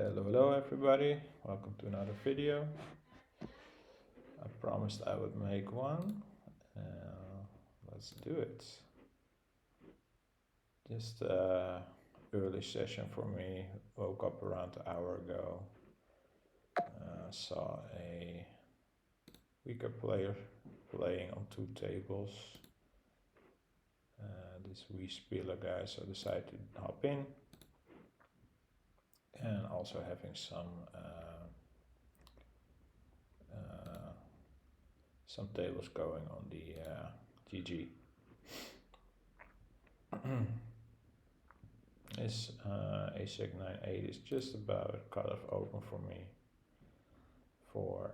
Hello everybody, welcome to another video. I promised I would make one. Let's do it. Just early session for me. Woke up around an hour ago. Saw a weaker player playing on 2 tables. This Wii Spieler guy, so decided to hop in. And also having some tables going on the GG. This A6 9-8 is just about cut off open for me for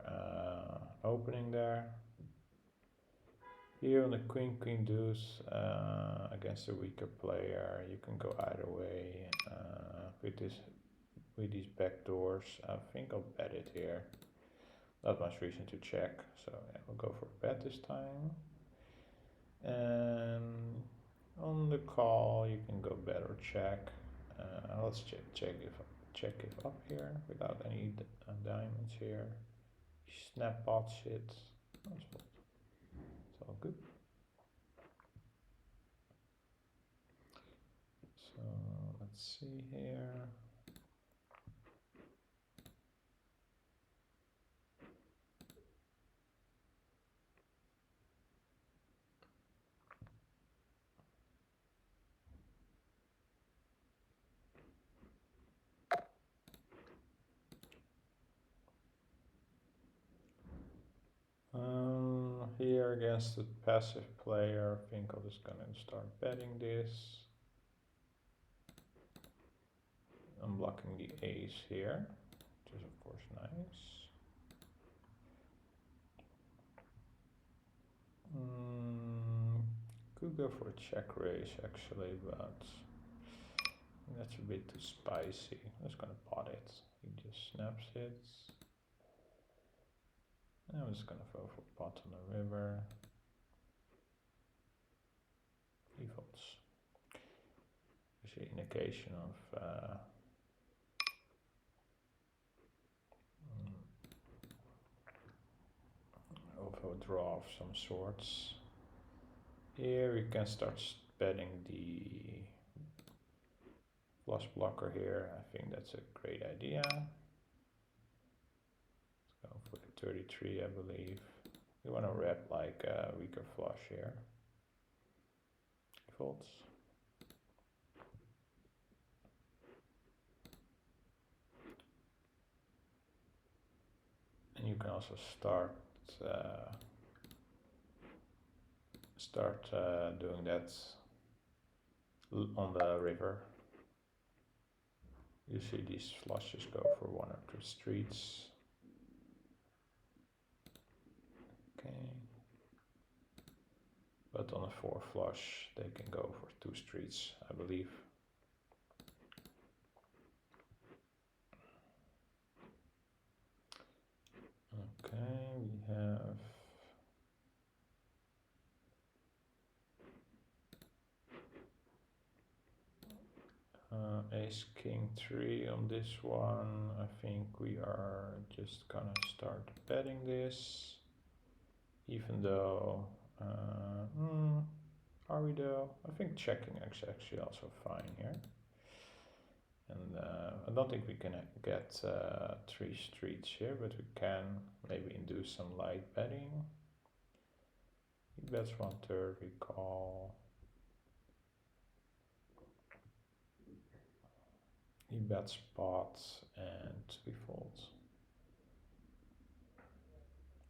opening there. Here on the Queen deuce against a weaker player, you can go either way with these back doors. I think I'll bet it here. Not much reason to check, so yeah, we'll go for a bet this time. And on the call, you can go bet or check. Let's check if up here without any diamonds here. Snap pot shit. It's all good. So let's see here. Here against the passive player, I think I'm just gonna start betting this. I'm blocking the ace here, which is of course nice. Could go for a check raise actually, but that's a bit too spicy. I'm just gonna pot it. He just snaps it. And I'm just gonna go for pot on the river. He folds. You see indication of a draw of some sorts. Here we can start betting the flush blocker here. I think that's a great idea. Let's go for the 33, I believe. We want to rep like a weaker flush here. He folds. And you can also start doing that on the river. You see these flushes go for 1 or 2 streets. Okay. But on a 4 flush, they can go for 2 streets, I believe. Okay, we have ace king 3 on this one. I think we are just gonna start betting this, even though are we though? I think checking is actually also fine here. And I don't think we can get 3 streets here, but we can maybe induce some light betting. He bets 1/3, we call. He bets pots and we fold.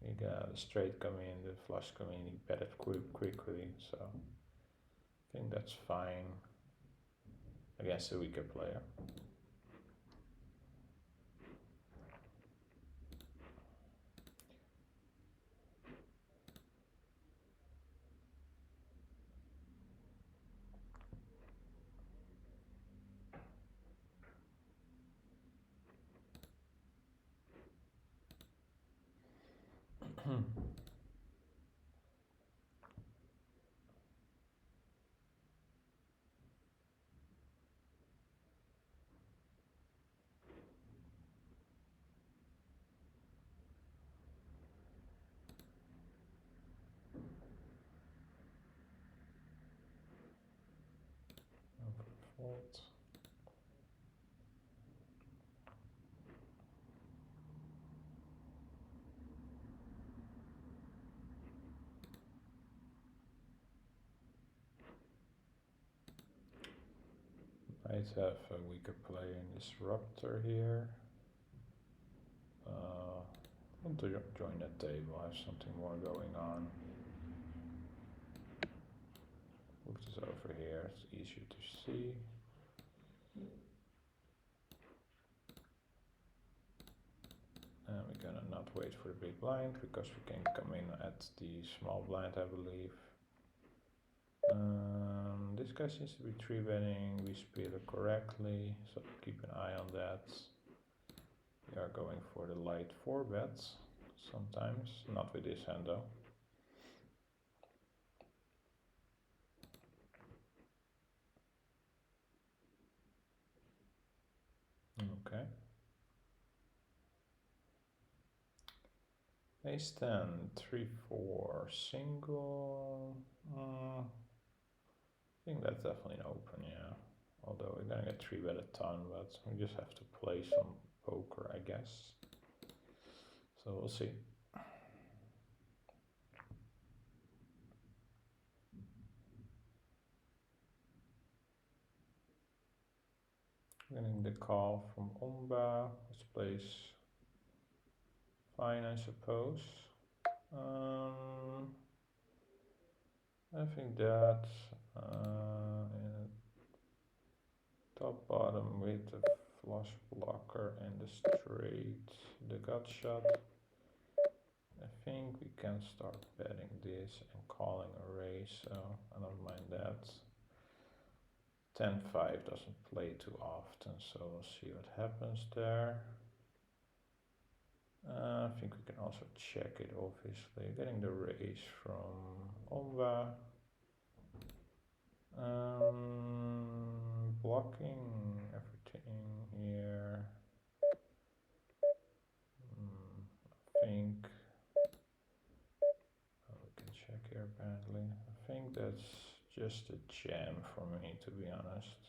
We got a straight come in, the flush come in, he bet it quickly, so I think that's fine against a weaker player. fold. Might have a weaker player in Disruptor here. I want to join that table, I have something more going on. Move this over here, it's easier to see. And we're gonna not wait for the big blind because we can come in at the small blind, I believe. This guy seems to be 3-betting, we split it correctly, so keep an eye on that. We are going for the light 4-bets sometimes, not with this hand though. Okay. Ace 10, 3-4, single. I think that's definitely an open, yeah. Although we're gonna get 3-bet a ton, but we just have to play some poker, I guess. So we'll see. Getting the call from Omba. This plays fine, I suppose. I think that top bottom with the flush blocker and the straight, the gut shot. I think we can start betting this and calling a raise, so I don't mind that. 10-5 doesn't play too often, so we'll see what happens there. I think we can also check it, obviously. Getting the raise from Omba. Blocking everything here. I think we can check here apparently. I think that's just a jam for me, to be honest.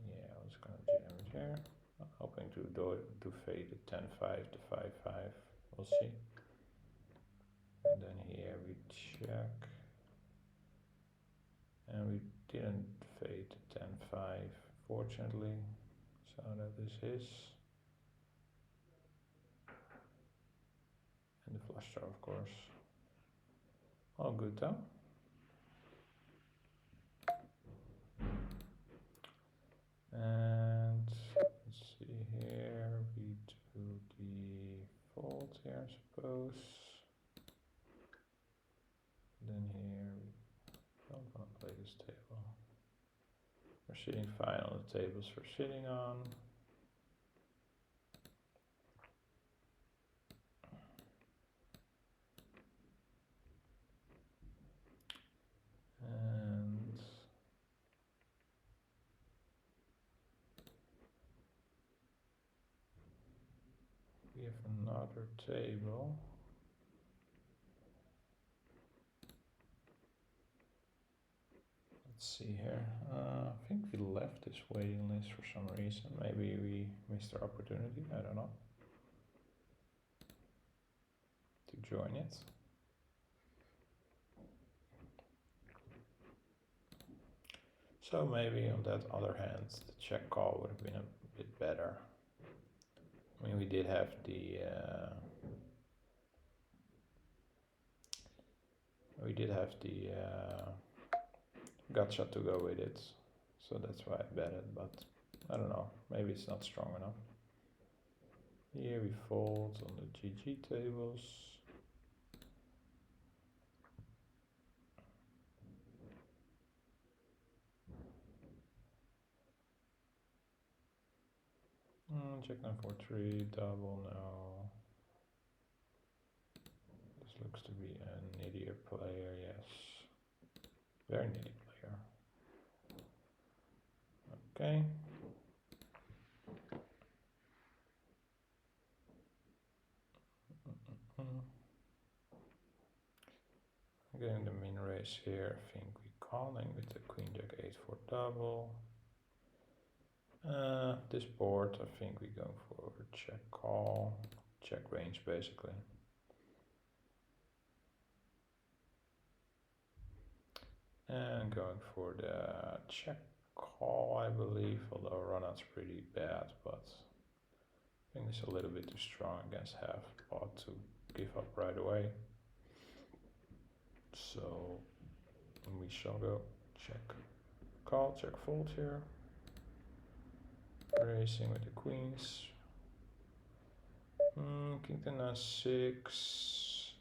Yeah, I was gonna jam it here. I'm hoping to fade the 10-5 to 5-5. We'll see. And then here we check. And we didn't fade the 10-5, fortunately. So that is his. And the flush draw, of course. All good though. And let's see here, we do the fold here, I suppose. Then here, we don't want to play this table. We're sitting fine on the tables we're sitting on. And we have another table. Let's see here. I think we left this waiting list for some reason. Maybe we missed our opportunity. I don't know. To join it. So maybe on that other hand, the check call would have been a bit better. I mean, we did have the gut shot to go with it, so that's why I bet it. But I don't know. Maybe it's not strong enough. Here we fold on the GG tables. Check 9-4-3, double, no. This looks to be a nittier player, yes. Very nitty player. Okay. Getting the min raise here, I think we calling with the queen jack 8-4 double. This board, I think we go for check call, check range basically. And going for the check call, I believe, although runout's pretty bad, but I think it's a little bit too strong against half pot to give up right away. So we shall go check call, check fold here. Racing with the queens. King 10-6.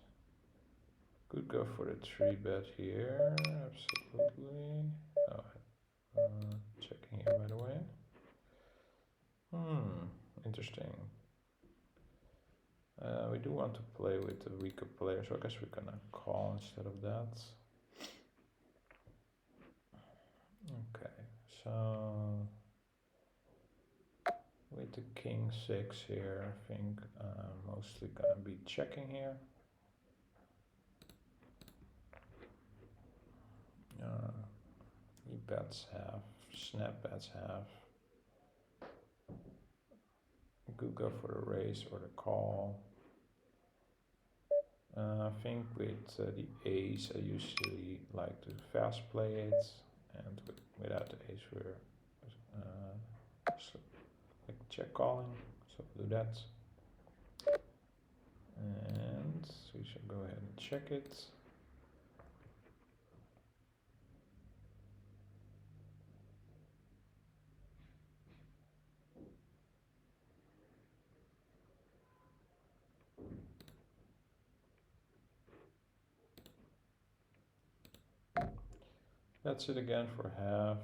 Could go for the 3-bet here, absolutely. Oh, checking here by the way. Interesting. We do want to play with the weaker player, so I guess we're gonna call instead of that. Okay, so with the king 6 here, I think mostly gonna be checking here. He bets half, snap bets half. Could go for the raise or the call. I think with the ace, I usually like to fast play it, and without the ace, we're like check calling, so we'll do that. And we should go ahead and check it. That's it again for half.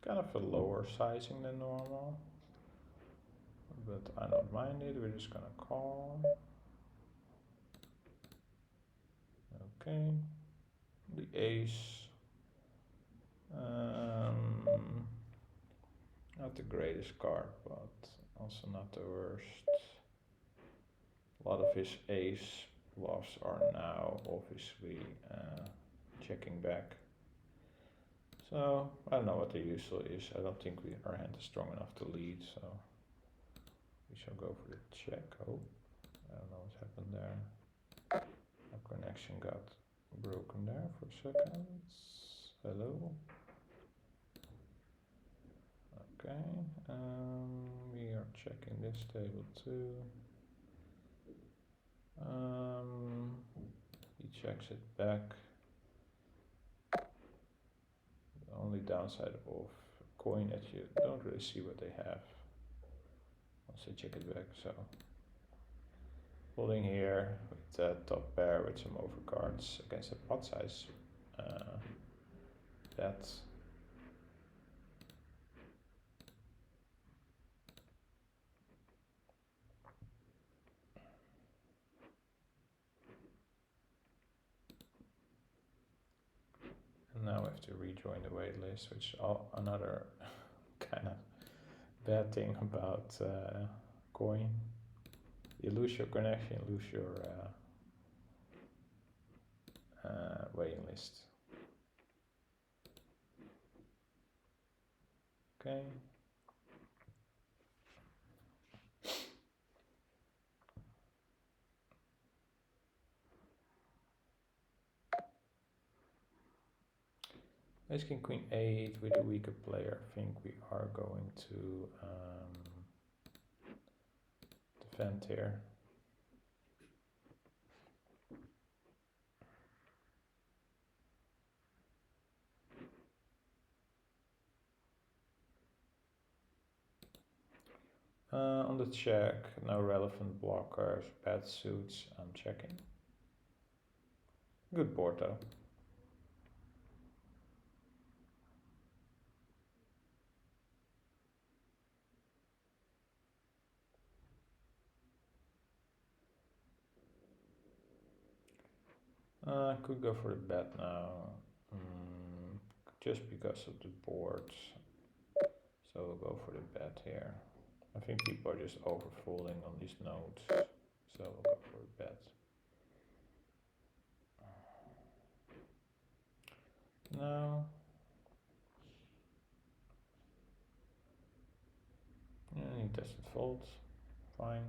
Kind of a lower sizing than normal, but I don't mind it. We're just gonna call. Okay, the ace. Not the greatest card, but also not the worst. A lot of his ace bluffs are now obviously checking back. So I don't know what the usual is. I don't think our hand is strong enough to lead, so we shall go for the check. Oh, I don't know what happened there. Our connection got broken there for a second. Hello. Okay, we are checking this table too. He checks it back. The only downside of coin that you don't really see what they have once they check it back. So holding here with the top pair with some overcards against a pot size bet. And now we have to rejoin the waitlist, which is another kind of bad thing about coin. You lose your connection, you lose your waiting list. Okay. Ace King Queen 8 with a weaker player. I think we are going to defend here. On the check, no relevant blockers, bad suits, I'm checking. Good board though. Could go for the bet now, just because of the boards. So we'll go for the bet here. I think people are just overfolding on these nodes, so we'll go for a bet. now. Yeah, he tested fold. Fine.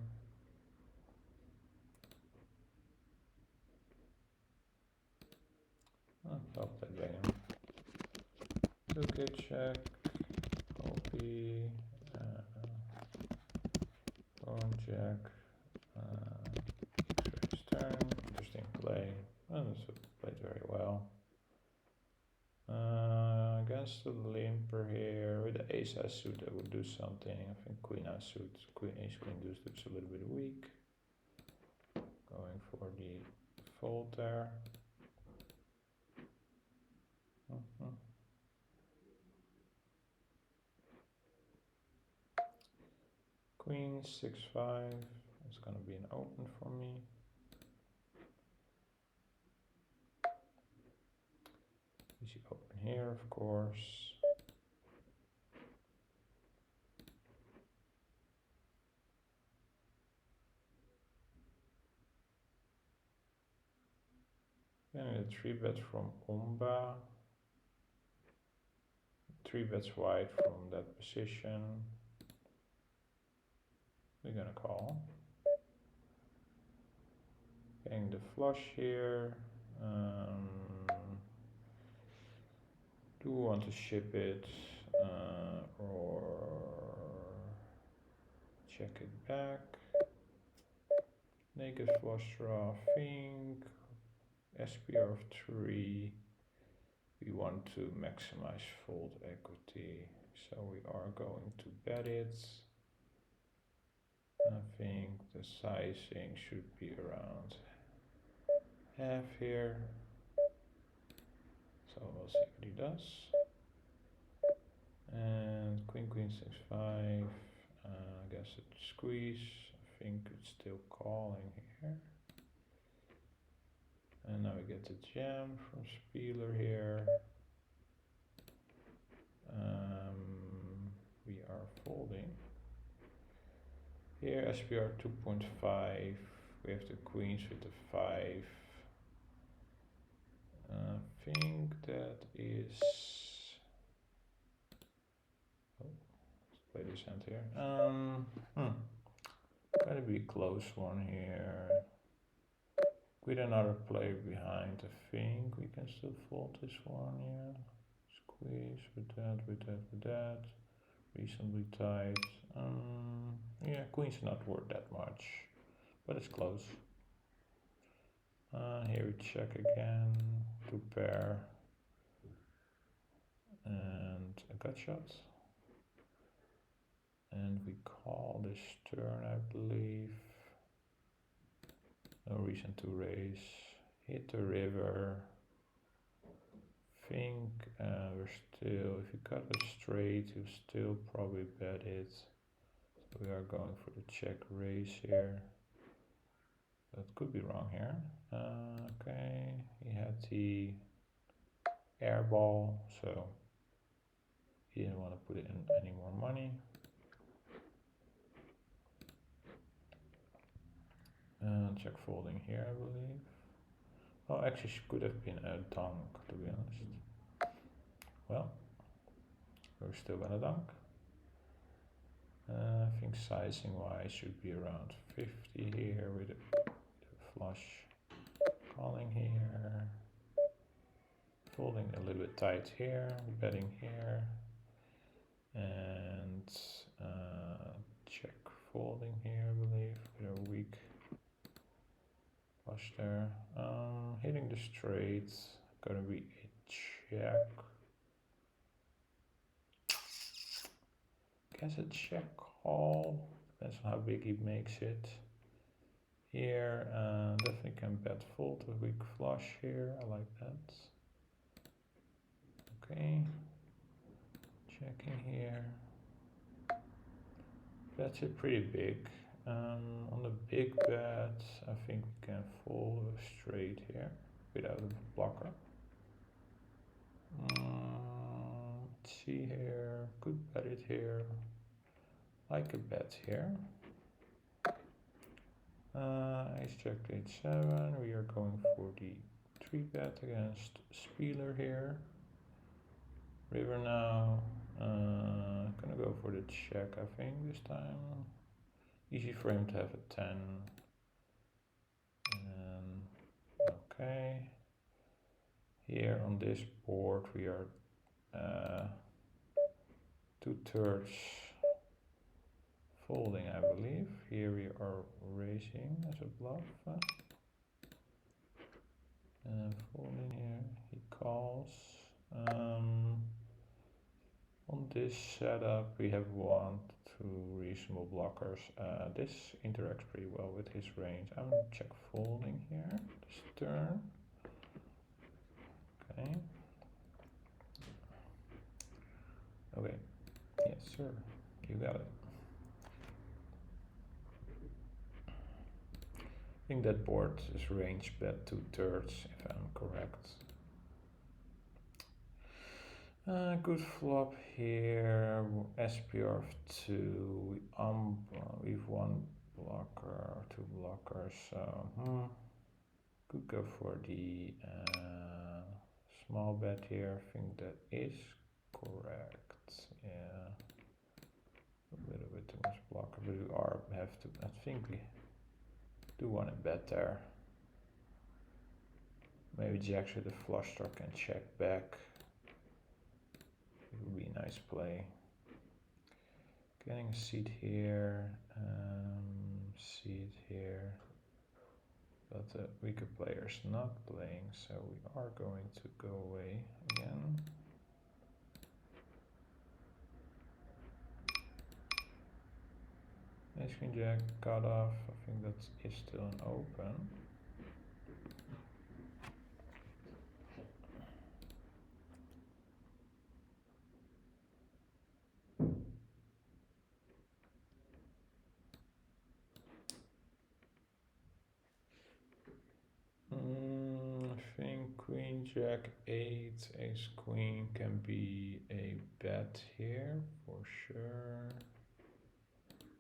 Oh, well played by him. 2k check. Copy. Pawn jack. X-rays turn. Interesting play. Oh, this played very well. Against the limper here with the ace high suit, I would do something. I think queen high suit, queen ace queen deuce looks a little bit weak. Going for the fold there. Queen 6-5. It's gonna be an open for me. Easy open here, of course. And a 3-bet from Umba. 3-bets wide from that position. We're gonna call. Getting the flush here. Do we want to ship it or check it back? Naked flush draw, think. SPR of 3. We want to maximize fold equity, so we are going to bet it. I think the sizing should be around half here. So we'll see what he does. And queen 6-5. I guess it's squeeze. I think it's still calling here. And now we get the jam from Spieler here. We are folding. Here SPR 2.5. We have the queens with the 5. I think that is. Oh, let's play this hand here. Gotta be a close one here. With another player behind, I think we can still fold this one, yeah. Squeeze with that. Reasonably tight. Yeah, queen's not worth that much, but it's close. Here we check again, 2 pair, and a gut shot. And we call this turn, I believe. No reason to raise. Hit the river. Think we're still, if you cut a straight, you still probably bet it. So we are going for the check raise here. That could be wrong here. Okay, he had the air ball, so he didn't want to put in any more money. Check folding here, I believe. Oh, actually, she could have been a dunk, to be honest. Well, we're still gonna dunk. I think sizing wise should be around 50 here with a flush. Calling here. Folding a little bit tight here, betting here. And check folding here, I believe, with a weak flush there. Hitting the straight, gonna be a check. Guess a check call, depends on how big he makes it. Here, definitely can bet fold a weak flush here, I like that. Okay, checking here. That's it pretty big. On the big bet, I think we can fold a straight here without a blocker. Let's see here, could bet it here. Like a bet here. Ace jack 8-7. We are going for the 3-bet against Spieler here. River now. Gonna go for the check, I think, this time. Easy for him to have a 10. Okay. Here on this board we are 2/3 folding, I believe. Here we are raising as a bluff. Folding here, he calls. On this setup we have 1, 2 reasonable blockers. This interacts pretty well with his range. I'm gonna check folding here this turn. Okay. Okay. Yes, sir. You got it. I think that board is range bet 2/3, if I'm correct. Good flop here. SPR of 2. We've 1 blocker, 2 blockers. So could go for the small bet here. I think that is correct. Yeah, a little bit too much blocker, but we have to. I think we do want to bet there. Maybe jacks with a flush draw can check back. It would be a nice play. Getting a seat here, seat here. But the weaker player is not playing, so we are going to go away again. Ace Queen Jack cut off. I think that is still an open. I think Queen Jack 8, Ace Queen can be a bet here for sure.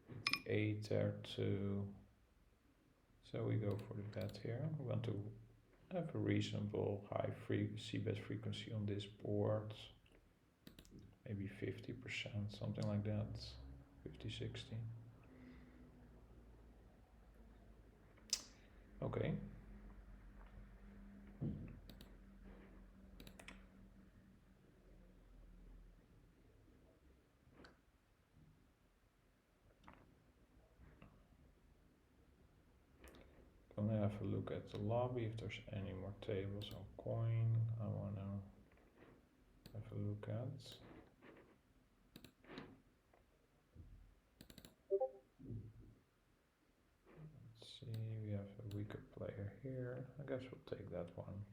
With the 8 there too. So we go for the bet here. We want to have a reasonable high c-bet frequency on this board. Maybe 50%, something like that. 50, 60. Okay. Gonna have a look at the lobby if there's any more tables on coin I wanna have a look at. Let's see, we have a weaker player here. I guess we'll take that one.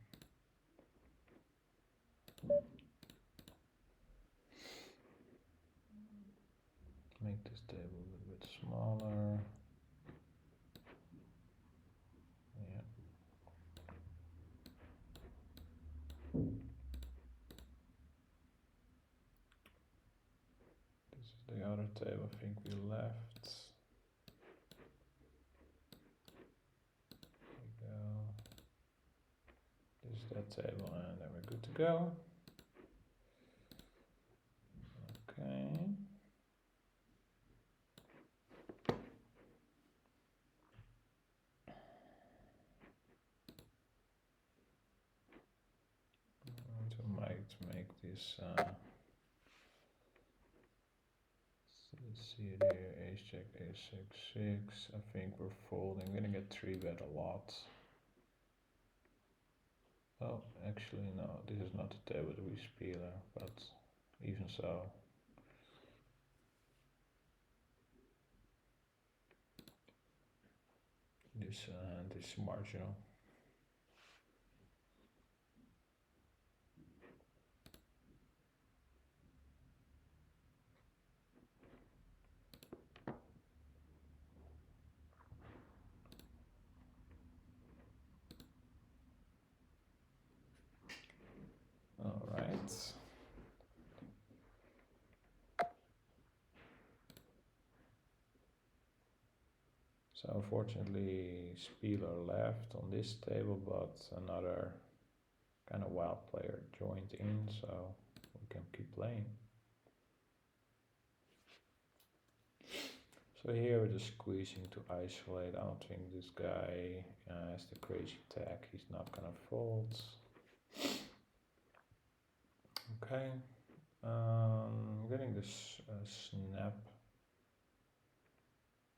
Make this table a little bit smaller. Yeah. This is the other table I think we left. There we go. This is that table and then we're good to go. Okay. Might make this let's see it here, ace jack, ace 6, 6. I think we're folding. I'm gonna get 3-bet a lot. Oh, actually no, this is not the table that we spelen, but even so. This is marginal. All right. So unfortunately, Spieler left on this table, but another kind of wild player joined in, so we'll can keep playing. So here we're just squeezing to isolate. I don't think this guy has the crazy tag. He's not gonna fold. Okay, getting this snap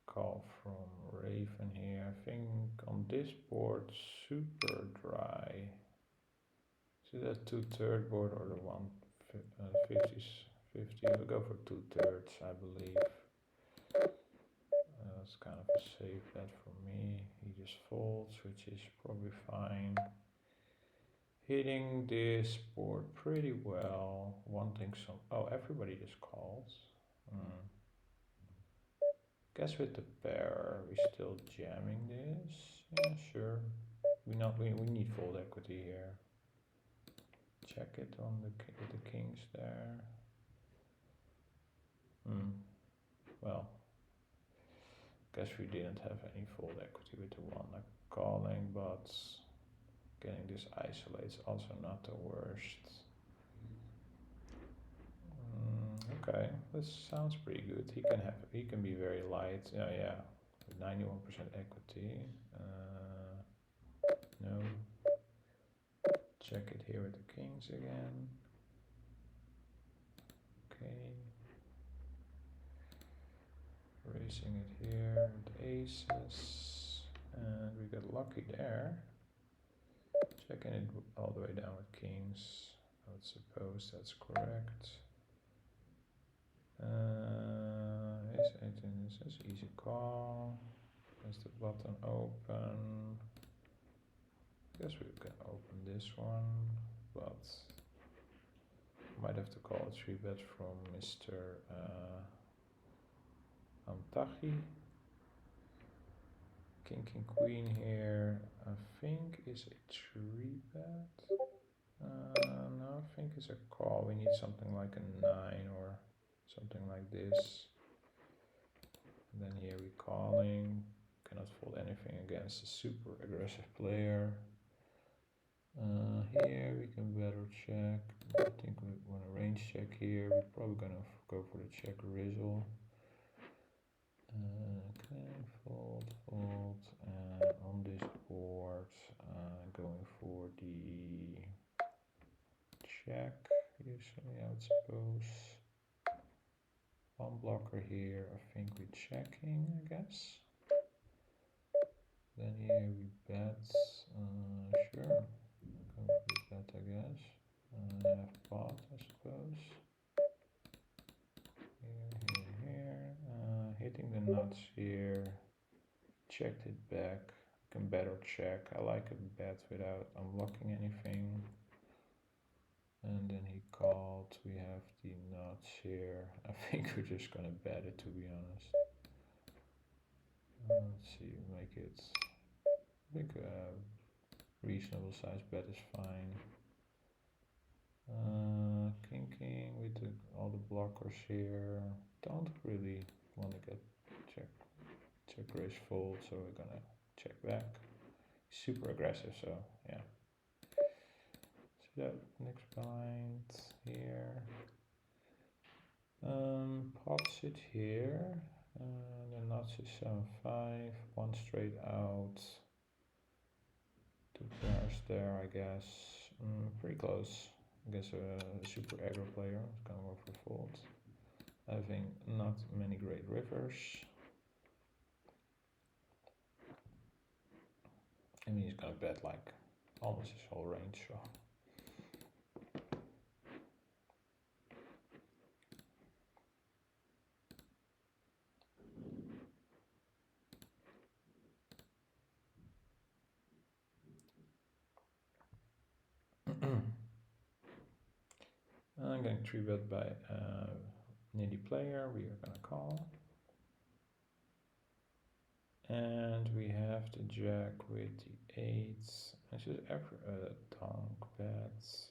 call from Raven here. I think on this board super dry. See that 2/3 board or the 1/50? We'll go for 2/3, I believe. That's kind of a safe bet for me. He just folds, which is probably fine. Hitting this board pretty well. Wanting some. Oh, everybody just calls. Guess with the pair, we're still jamming this. Yeah, sure. We need fold equity here. Check it on with the kings there. Well, guess we didn't have any fold equity with the one calling, but getting this isolates also not the worst. Okay, this sounds pretty good. He can be very light. Yeah, 91% equity. No. Check it here with the kings again. Okay. Raising it here with aces. And we got lucky there. Checking it all the way down with kings. I would suppose that's correct. Ace 18, this is easy call. There's the button open. Guess we can open this one, but might have to call a 3-bet from Mr. Amtachi. King, king, queen here, I think is a 3-bet. No, I think it's a call. We need something like a 9 or something like this. And then here we're calling. Cannot fold anything against a super aggressive player. Here we can better check. I think we want to range check here. We're probably gonna go for the check rizzle. Okay, fold, and on this board, going for the check, usually I would suppose. One blocker here, I think we're checking, I guess. Then here we bet, sure, go for the bet, I guess. Have pot, I suppose. Here. Hitting the nuts here. Checked it back. Can bet or check. I like a bet without unblocking anything. And then he called. We have the nuts here. I think we're just gonna bet it, to be honest. Let's see, make it. I think a reasonable size bet is fine. King with all the blockers here. Don't really want to get check raise fold, so we're gonna check back. Super aggressive, so yeah. So that next blind here. Pots it here. The nuts is 7-5. One straight out. Two pairs there, I guess. Pretty close. I guess a super aggro player is gonna go for fold. Having not many great rivers. I mean, he's gonna bet like almost his whole range, so. I'm getting 3-bet by needy player. We are gonna call. And we have the jack with the 8s. I should ever donk bets.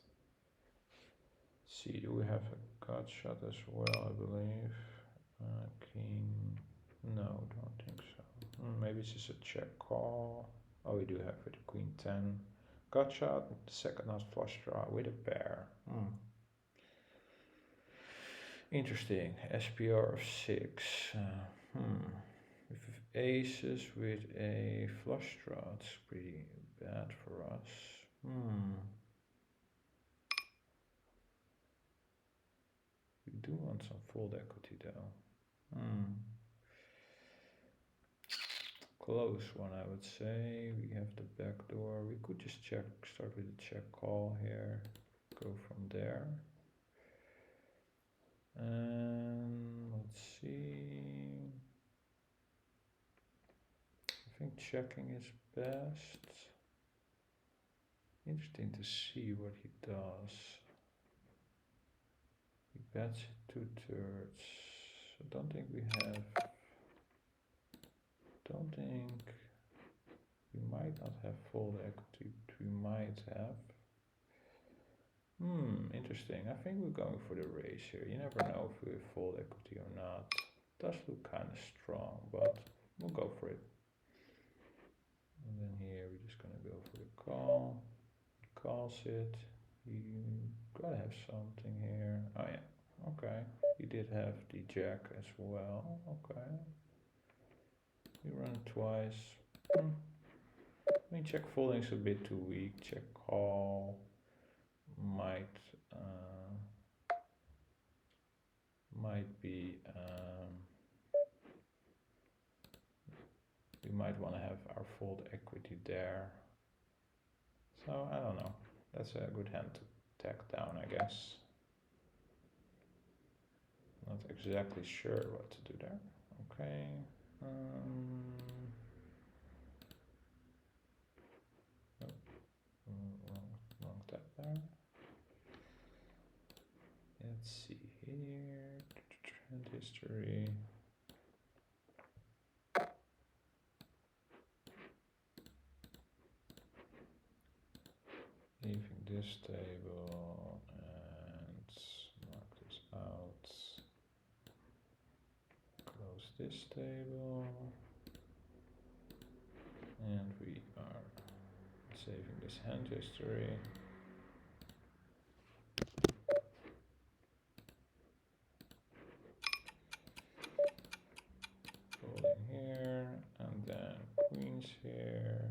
See, do we have a gut shot as well, I believe. King, no, don't think so. Maybe it's just a check call. Oh, we do have with the queen 10. Gut shot, the second not flush draw with a pair. Interesting. SPR of 6. With aces with a flush draw, it's pretty bad for us. We do want some fold equity though. Close one, I would say. We have the back door. We could just check, start with a check call here, go from there. And let's see. I think checking is best. Interesting to see what he does. He bets it 2/3. I don't think we have. Don't think we might not have fold equity, but we might have. Interesting. I think we're going for the raise here. You never know if we have fold equity or not. It does look kind of strong, but we'll go for it. And then here we're just gonna go for the call. Calls it. You gotta have something here. Oh yeah. Okay. He did have the jack as well. Okay. We run it twice. I mean, check folding's a bit too weak. Check call might be. We might want to have our fold equity there. So I don't know. That's a good hand to tack down, I guess. Not exactly sure what to do there. Okay. Wrong tap there. Let's see here. Trend history. Leaving this table and mark this out. Close this table. And we are saving this hand history. Folding here, and then queens here.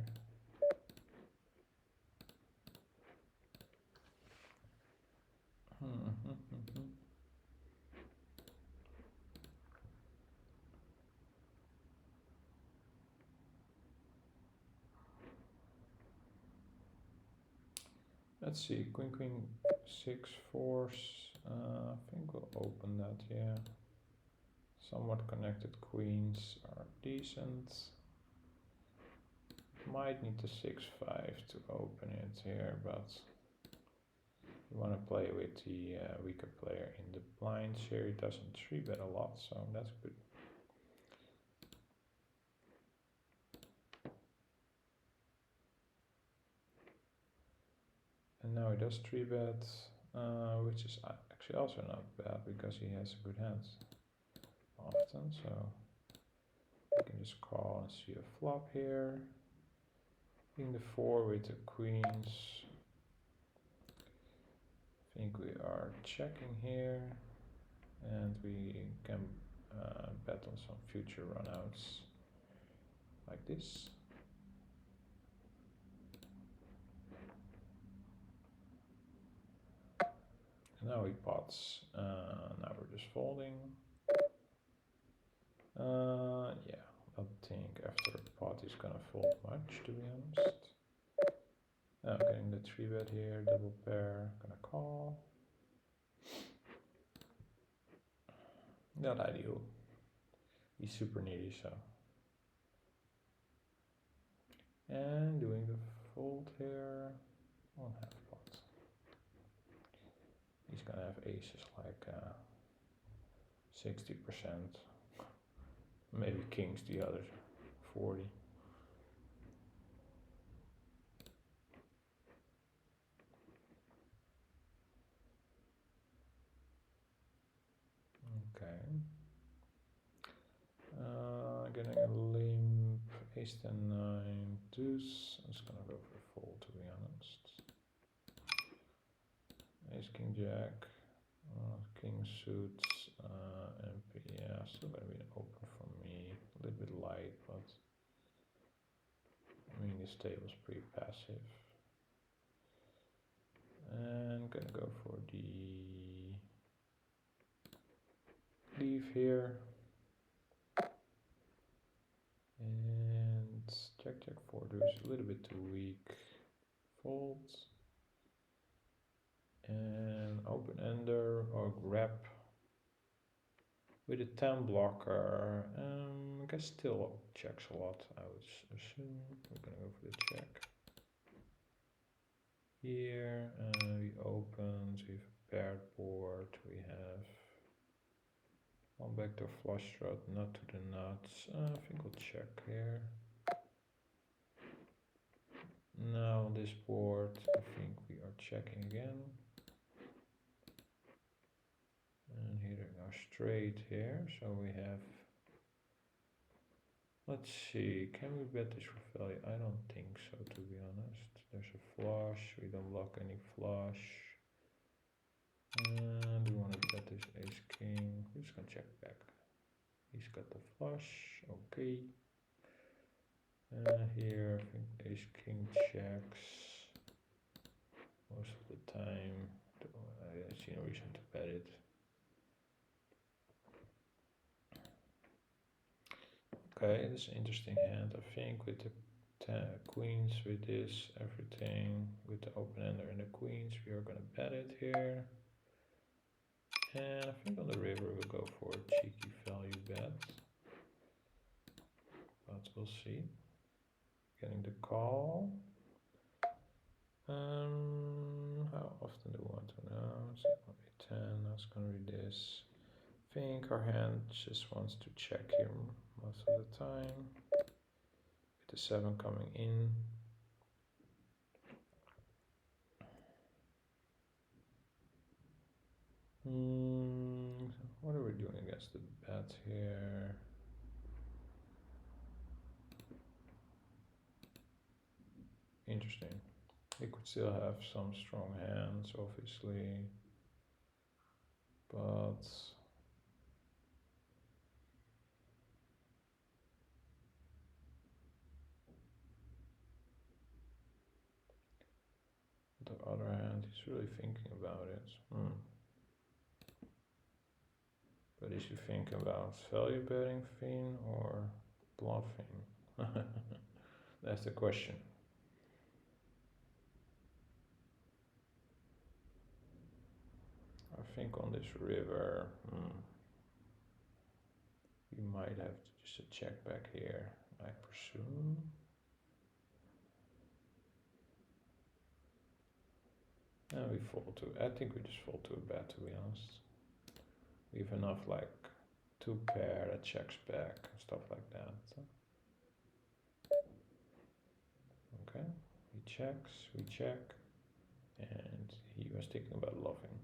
Let's see, queen 6 4s. I think we'll open that, yeah. Somewhat connected queens are decent. Might need the 6-5 to open it here, but you want to play with the weaker player in the blinds here. He doesn't 3-bet a lot, so that's good. And now he does 3-bet, which is actually also not bad because he has a good hand often, so you can just call and see a flop here. In the 4 with the queens. I think we are checking here, and we can bet on some future runouts like this. And now he pots. Now we're just folding. Yeah, I don't think after a pot he's gonna fold much, to be honest. Now getting the 3-bet here, double pair, gonna call. Not ideal. He's super needy, so. And doing the fold here on half pot. He's gonna have aces like 60%. Maybe kings the other 40. Okay. Getting a limp, ace 10 9 deuce. I'm just gonna go for a fold, to be honest. Ace king jack, king suits. Yeah, still gonna be an open for me. A little bit light, but I mean this table's pretty passive. And gonna go for the leave here. And check 4 is a little bit too weak. Fold. And open ender or grab with a 10 blocker. I guess still checks a lot, I would assume. We're gonna go for the check. Here, we open, so we have a paired board, we have one backdoor flush draw, nut to the nuts. I think we'll check here. Now on this board, I think we are checking again. And here we go straight here, so we have, let's see, can we bet this for value? I don't think so, to be honest. There's a flush, we don't block any flush. And we want to bet this ace king. We're just gonna check back. He's got the flush, okay. Here I think ace king checks most of the time. I see no reason to bet it. Okay, this is an interesting hand. I think with the queens, with this, everything, with the open ender and the queens, we are gonna bet it here. And I think on the river we'll go for a cheeky value bet. But we'll see. Getting the call. How often do we want to know? So it might be 10, that's gonna be this. I think our hand just wants to check here most of the time. With the 7 coming in. What are we doing against the bet here? Interesting. We could still have some strong hands, obviously, but on the other hand, he's really thinking about it. But is he thinking about value betting Fien or bluffing? That's the question. I think on this river, you might have to just a check back here, I presume. And we fold to, I think we just fold to a bet, to be honest. We have enough like 2 pair that checks back and stuff like that. Okay, he checks, we check, and he was thinking about bluffing.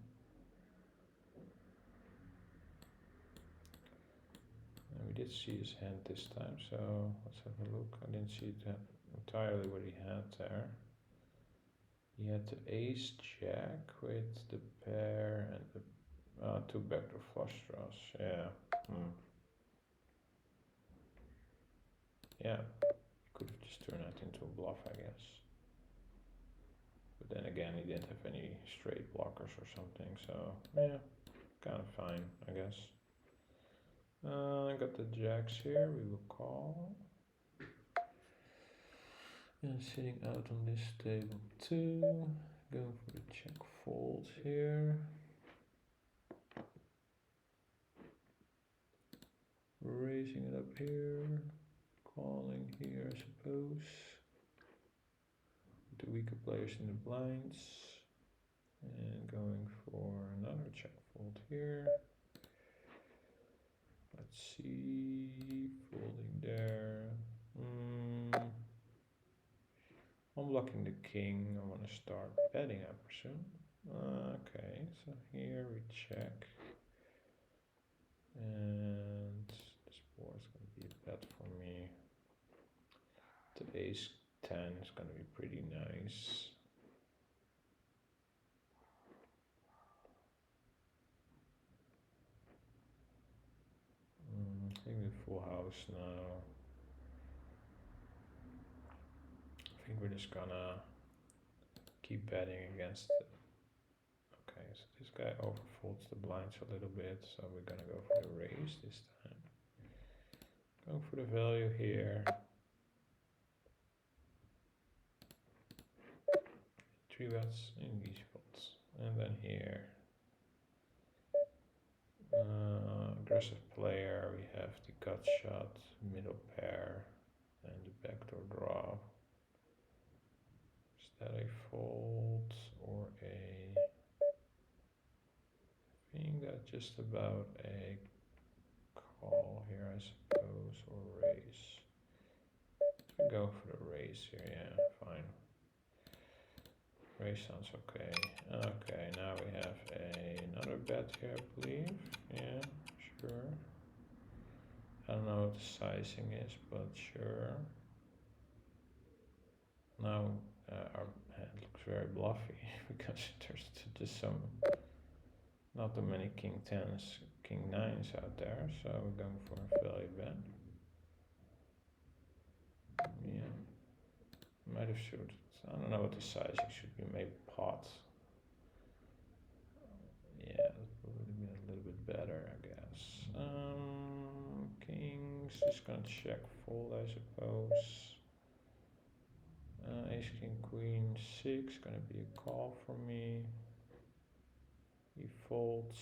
And we did see his hand this time, so let's have a look. I didn't see it entirely what he had there. He had the ace jack with the pair and the 2 backdoor flush draws. Yeah. Yeah. Could have just turned that into a bluff, I guess. But then again, he didn't have any straight blockers or something, so yeah, kind of fine, I guess. I got the jacks here, we will call. And sitting out on this table too. Going for the check fold here. Raising it up here. Calling here, I suppose. The weaker players in the blinds. And going for another check fold here. Let's see, folding there. I'm blocking the king. I want to start betting, I presume. Okay, so here we check. And this board is going to be a bet for me. The ace 10 is going to be pretty nice. Seeing the full house now. I think we're just gonna keep betting against it. Okay, so this guy overfolds the blinds a little bit, so we're gonna go for the raise this time. Go for the value here. 3 bets in these spots. And then here. Aggressive player, we have the gut shot, middle pair, and the backdoor draw. Is that a fold or a... I think that's just about a call here, I suppose, or raise. We go for the raise here, yeah, fine. Raise sounds okay. Okay, now we have another bet here, I believe. Yeah, sure. I don't know what the sizing is, but sure. Now our hand looks very bluffy because there's just some, not too many king 10s, king 9s out there, so we're going for a value bet. Yeah, might have suited. I don't know what the sizing should be, maybe pot. Yeah, that would have been a little bit better, I guess. Kings, just gonna check fold, I suppose. Ace, king, queen, 6, gonna be a call for me. He folds.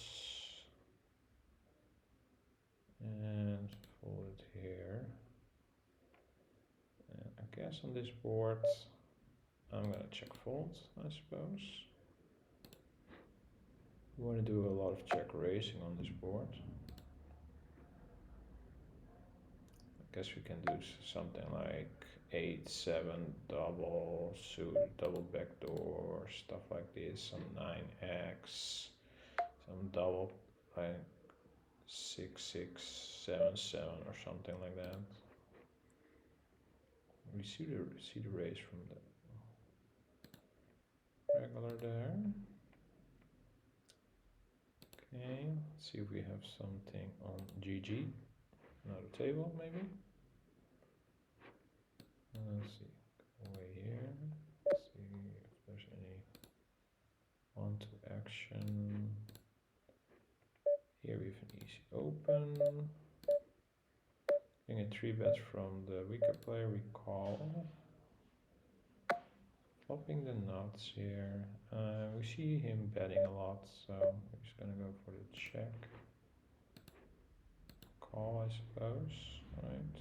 And fold it here. And I guess on this board, I'm gonna check fold, I suppose. We want to do a lot of check raising on this board. I guess we can do something like 8-7 double suit, double backdoor, stuff like this, some 9x, some double like 6-6, 7-7 or something like that. We see the raise from the regular there. Okay, let's see if we have something on GG. Another table maybe. Let's see, go away here. Let's see if there's any on to action. Here we have an easy open. Getting a 3 bet from the weaker player, we call. Flopping the nuts here. We see him betting a lot, so we're just gonna go for the check. Call, I suppose. Right.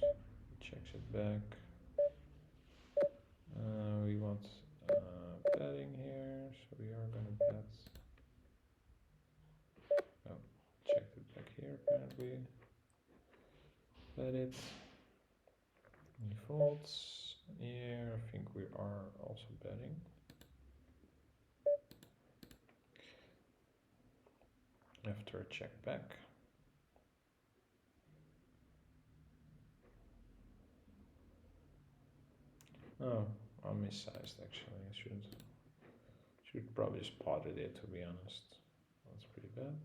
He checks it back. We want betting here, so we are gonna bet. Oh, checked it back here apparently. Bet it. He folds. Here, I think we are also betting. After a check back. Oh, I missized actually. I should probably spotted it, to be honest. That's pretty bad.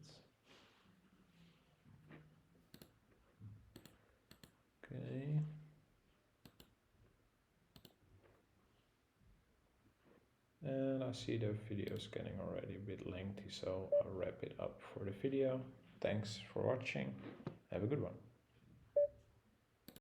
Okay. And I see the video is getting already a bit lengthy, so I'll wrap it up for the video. Thanks for watching. Have a good one.